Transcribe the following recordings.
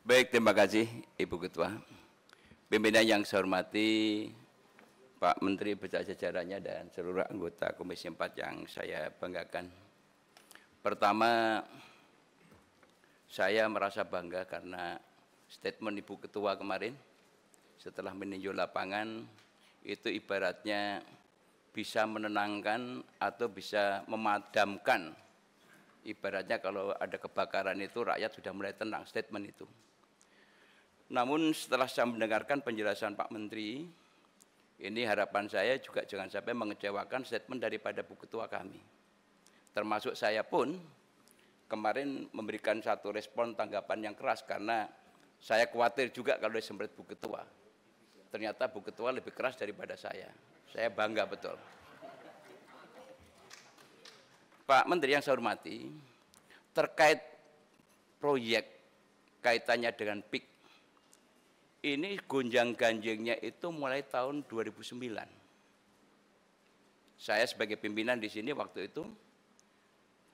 Baik, terima kasih Ibu Ketua. Pimpinan yang saya hormati, Pak Menteri beserta jajarannya dan seluruh anggota Komisi 4 yang saya banggakan. Pertama, saya merasa bangga karena statement Ibu Ketua kemarin setelah meninjau lapangan itu ibaratnya bisa menenangkan atau bisa memadamkan. Ibaratnya kalau ada kebakaran itu rakyat sudah mulai tenang, statement itu. Namun setelah saya mendengarkan penjelasan Pak Menteri, ini harapan saya juga jangan sampai mengecewakan statement daripada Bu Ketua kami. Termasuk saya pun kemarin memberikan satu respon tanggapan yang keras karena saya khawatir juga kalau disemprit Bu Ketua. Ternyata Bu Ketua lebih keras daripada saya. Saya bangga betul. Pak Menteri yang saya hormati, terkait proyek kaitannya dengan PIK, ini gonjang-ganjingnya itu mulai tahun 2009. Saya sebagai pimpinan di sini waktu itu,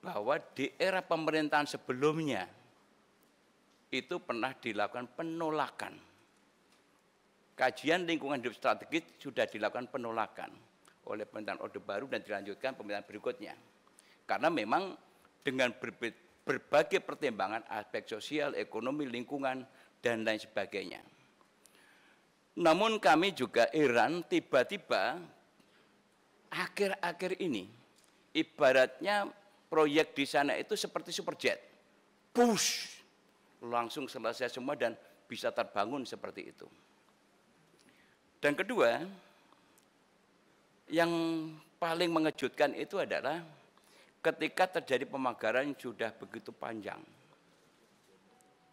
bahwa di era pemerintahan sebelumnya, itu pernah dilakukan penolakan. Kajian lingkungan hidup strategis sudah dilakukan penolakan oleh pemerintahan Orde Baru dan dilanjutkan pemerintahan berikutnya. Karena memang dengan berbagai pertimbangan aspek sosial, ekonomi, lingkungan, dan lain sebagainya. Namun kami juga heran tiba-tiba akhir-akhir ini ibaratnya proyek di sana itu seperti superjet. Push, langsung selesai semua dan bisa terbangun seperti itu. Dan kedua, yang paling mengejutkan itu adalah ketika terjadi pemagaran yang sudah begitu panjang.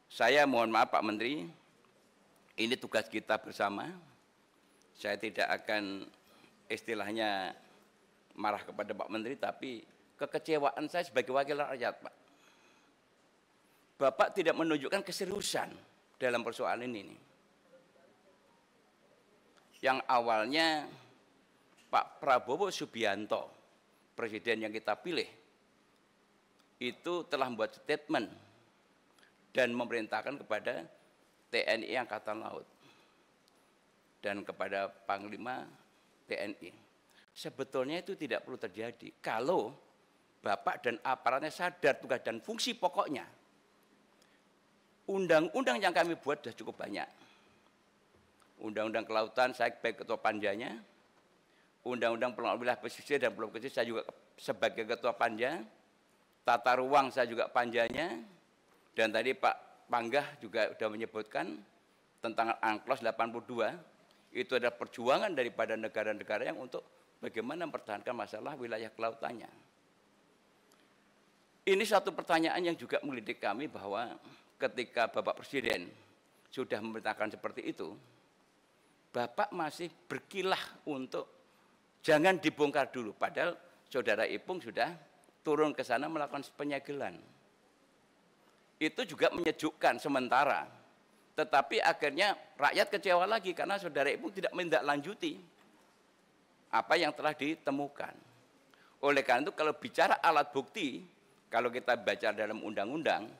Saya mohon maaf Pak Menteri, ini tugas kita bersama. Saya tidak akan istilahnya marah kepada Pak Menteri, tapi kekecewaan saya sebagai wakil rakyat, Pak. Bapak tidak menunjukkan keseriusan dalam persoalan ini. Yang awalnya Pak Prabowo Subianto, presiden yang kita pilih, itu telah membuat statement dan memerintahkan kepada TNI Angkatan Laut dan kepada Panglima TNI. Sebetulnya itu tidak perlu terjadi kalau Bapak dan aparatnya sadar tugas dan fungsi pokoknya. Undang-undang yang kami buat sudah cukup banyak. Undang-undang kelautan saya sebagai ketua panjanya, undang-undang pengelolaan wilayah pesisir dan pulau kecil saya juga sebagai ketua panja, tata ruang saya juga panjanya, dan tadi Pak Panggah juga sudah menyebutkan tentang Unclos 82, itu adalah perjuangan daripada negara-negara yang untuk bagaimana mempertahankan masalah wilayah kelautannya. Ini satu pertanyaan yang juga menggelitik kami bahwa ketika Bapak Presiden sudah memerintahkan seperti itu, Bapak masih berkilah untuk jangan dibongkar dulu, padahal Saudara Ipung sudah turun ke sana melakukan penyegelan. Itu juga menyejukkan sementara, tetapi akhirnya rakyat kecewa lagi karena Saudara Ipung tidak menindaklanjuti apa yang telah ditemukan. Oleh karena itu kalau bicara alat bukti, kalau kita baca dalam undang-undang,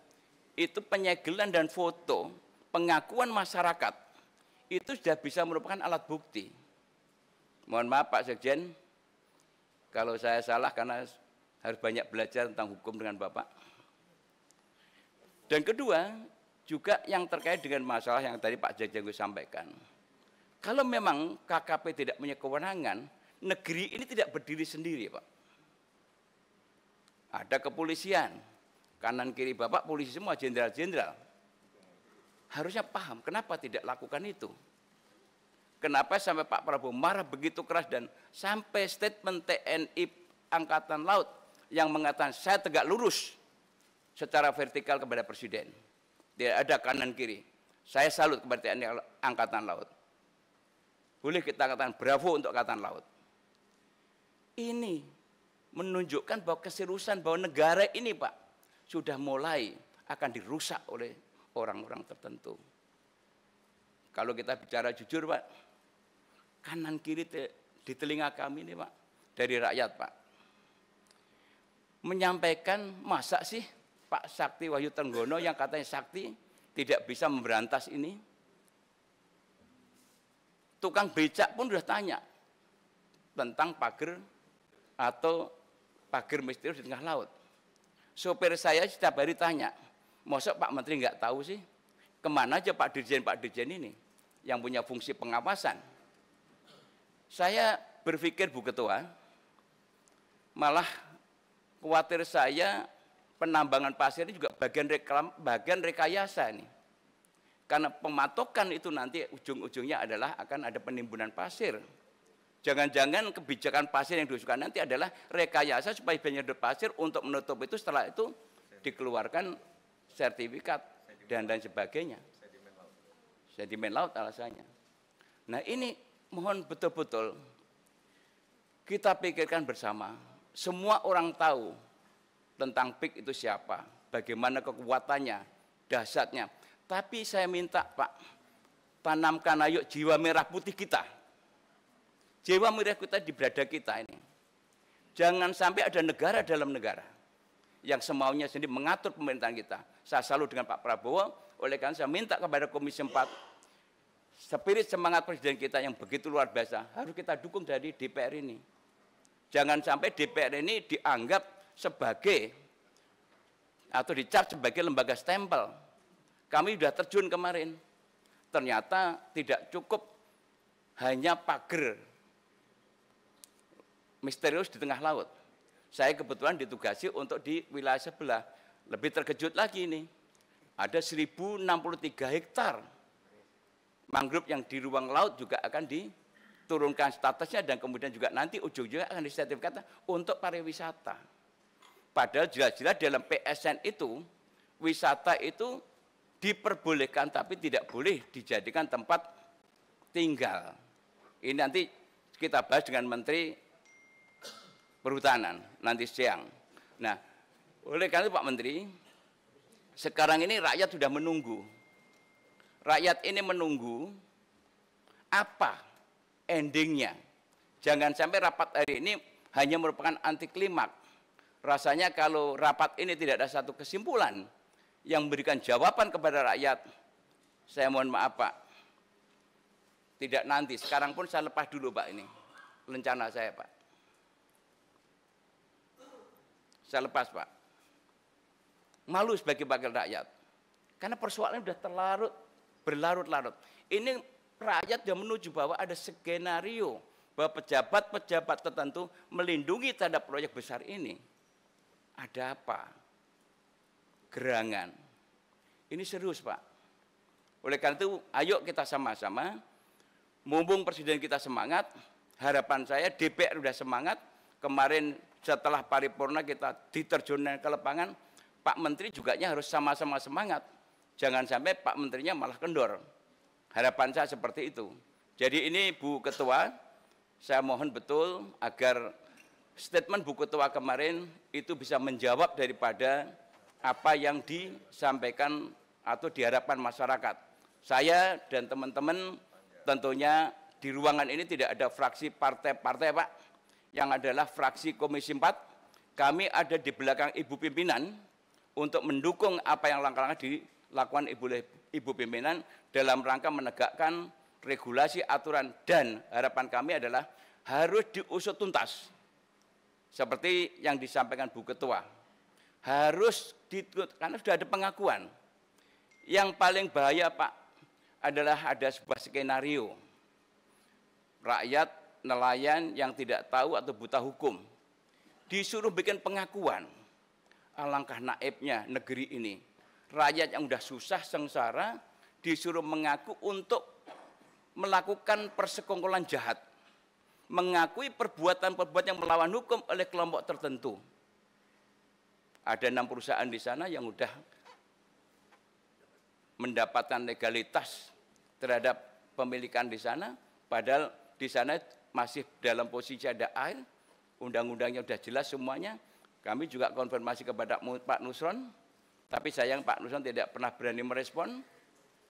itu penyegelan dan foto, pengakuan masyarakat, itu sudah bisa merupakan alat bukti. Mohon maaf Pak Sekjen, kalau saya salah karena harus banyak belajar tentang hukum dengan Bapak. Dan kedua, juga yang terkait dengan masalah yang tadi Pak Sekjen sampaikan. Kalau memang KKP tidak punya kewenangan, negeri ini tidak berdiri sendiri, Pak. Ada kepolisian, kanan kiri Bapak polisi semua, jenderal-jenderal. Harusnya paham kenapa tidak lakukan itu. Kenapa sampai Pak Prabowo marah begitu keras dan sampai statement TNI Angkatan Laut yang mengatakan saya tegak lurus secara vertikal kepada Presiden. Tidak ada kanan kiri. Saya salut kepada TNI Angkatan Laut. Boleh kita katakan bravo untuk Angkatan Laut. Ini menunjukkan bahwa keseriusan bahwa negara ini Pak sudah mulai akan dirusak oleh orang-orang tertentu. Kalau kita bicara jujur Pak, kanan kiri di telinga kami ini Pak, dari rakyat Pak, menyampaikan masa sih Pak Sakti Wahyu Trenggono yang katanya sakti tidak bisa memberantas ini? Tukang becak pun sudah tanya tentang pagar atau pagar misterius di tengah laut. Sopir saya setiap hari tanya, masa Pak Menteri nggak tahu sih? Kemana aja Pak Dirjen ini yang punya fungsi pengawasan? Saya berpikir Bu Ketua, malah khawatir saya penambangan pasir ini juga bagian rekayasa nih. Karena pematokan itu nanti ujung-ujungnya adalah akan ada penimbunan pasir. Jangan-jangan kebijakan pasir yang diusulkan nanti adalah rekayasa supaya penyedot pasir untuk menutup itu, setelah itu dikeluarkan sertifikat dan lain sebagainya. Sedimen laut alasannya. Nah ini mohon betul-betul kita pikirkan bersama. Semua orang tahu tentang PIK itu siapa, bagaimana kekuatannya, dahsyatnya. Tapi saya minta Pak, tanamkan ayo jiwa merah putih kita. Jiwa merah kita di berada kita ini. Jangan sampai ada negara dalam negara yang semaunya sendiri mengatur pemerintahan kita. Saya selalu dengan Pak Prabowo, oleh karena saya minta kepada Komisi 4, spirit semangat Presiden kita yang begitu luar biasa, harus kita dukung dari DPR ini. Jangan sampai DPR ini dianggap sebagai, atau dicap sebagai lembaga stempel. Kami sudah terjun kemarin, ternyata tidak cukup hanya pagar misterius di tengah laut. Saya kebetulan ditugasi untuk di wilayah sebelah. Lebih terkejut lagi ini, ada 1063 hektar mangrove yang di ruang laut juga akan diturunkan statusnya, dan kemudian juga nanti ujung-ujungnya akan disertifikatkan untuk pariwisata. Padahal jelas-jelas dalam PSN itu, wisata itu diperbolehkan tapi tidak boleh dijadikan tempat tinggal. Ini nanti kita bahas dengan Menteri Perhutanan nanti siang. Nah, oleh karena itu Pak Menteri, sekarang ini rakyat sudah menunggu. Rakyat ini menunggu apa endingnya. Jangan sampai rapat hari ini hanya merupakan anti klimaks. Rasanya kalau rapat ini tidak ada satu kesimpulan yang memberikan jawaban kepada rakyat, saya mohon maaf Pak, tidak nanti, sekarang pun saya lepas dulu Pak ini, rencana saya Pak. Saya lepas Pak. Malu sebagai wakil rakyat. Karena persoalannya sudah berlarut-larut. Ini rakyat yang menuju bahwa ada skenario bahwa pejabat-pejabat tertentu melindungi terhadap proyek besar ini. Ada apa? Gerangan. Ini serius Pak. Oleh karena itu ayo kita sama-sama, mumpung Presiden kita semangat, harapan saya DPR sudah semangat, kemarin setelah paripurna kita diterjunkan ke lapangan, Pak Menteri juga harus sama-sama semangat. Jangan sampai Pak Menterinya malah kendor. Harapan saya seperti itu. Jadi ini Bu Ketua, saya mohon betul agar statement Bu Ketua kemarin itu bisa menjawab daripada apa yang disampaikan atau diharapkan masyarakat. Saya dan teman-teman tentunya di ruangan ini tidak ada fraksi partai-partai Pak, yang adalah fraksi Komisi 4. Kami ada di belakang Ibu Pimpinan untuk mendukung apa yang langkah-langkah dilakukan Ibu Pimpinan dalam rangka menegakkan regulasi, aturan, dan harapan kami adalah harus diusut tuntas. Seperti yang disampaikan Bu Ketua. Harus karena sudah ada pengakuan. Yang paling bahaya Pak adalah ada sebuah skenario. Rakyat, nelayan yang tidak tahu atau buta hukum disuruh bikin pengakuan. Alangkah naibnya negeri ini. Rakyat yang sudah susah, sengsara, disuruh mengaku untuk melakukan persekongkolan jahat. Mengakui perbuatan-perbuatan yang melawan hukum oleh kelompok tertentu. Ada 6 perusahaan di sana yang sudah mendapatkan legalitas terhadap pemilikan di sana, padahal di sana masih dalam posisi ada air, undang-undangnya sudah jelas semuanya. Kami juga konfirmasi kepada Pak Nusron, tapi sayang Pak Nusron tidak pernah berani merespon,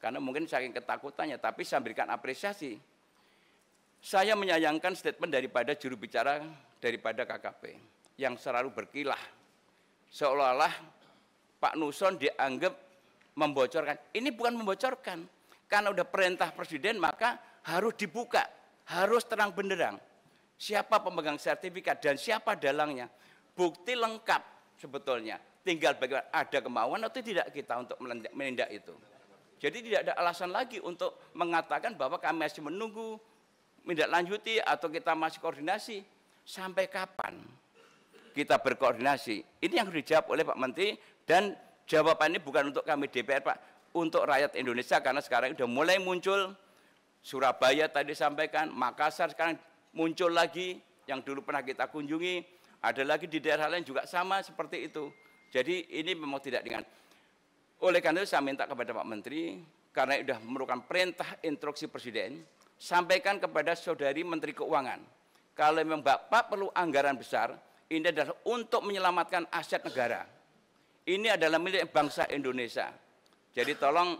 karena mungkin saking ketakutannya, tapi saya berikan apresiasi. Saya menyayangkan statement daripada juru bicara daripada KKP, yang selalu berkilah, seolah-olah Pak Nusron dianggap membocorkan. Ini bukan membocorkan. Karena udah perintah presiden maka harus dibuka, harus terang benderang. Siapa pemegang sertifikat dan siapa dalangnya. Bukti lengkap sebetulnya. Tinggal bagaimana ada kemauan atau tidak kita untuk menindak itu. Jadi tidak ada alasan lagi untuk mengatakan bahwa kami masih menunggu menindaklanjuti atau kita masih koordinasi. Sampai kapan kita berkoordinasi? Ini yang harus dijawab oleh Pak Menteri, dan jawaban ini bukan untuk kami DPR, Pak, untuk rakyat Indonesia, karena sekarang sudah mulai muncul. Surabaya tadi sampaikan, Makassar sekarang muncul lagi, yang dulu pernah kita kunjungi, ada lagi di daerah lain juga sama seperti itu. Jadi ini memang tidak ringan. Oleh karena itu saya minta kepada Pak Menteri, karena sudah memerlukan perintah instruksi Presiden, sampaikan kepada Saudari Menteri Keuangan, kalau memang Bapak perlu anggaran besar, ini adalah untuk menyelamatkan aset negara. Ini adalah milik bangsa Indonesia. Jadi tolong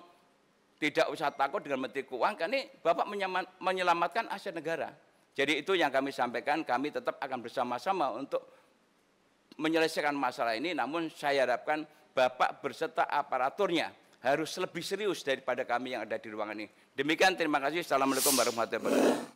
tidak usah takut dengan Menteri Keuangan, karena ini Bapak menyelamatkan aset negara. Jadi itu yang kami sampaikan, kami tetap akan bersama-sama untuk menyelesaikan masalah ini, namun saya harapkan Bapak berserta aparaturnya harus lebih serius daripada kami yang ada di ruangan ini. Demikian, terima kasih. Assalamualaikum warahmatullahi wabarakatuh.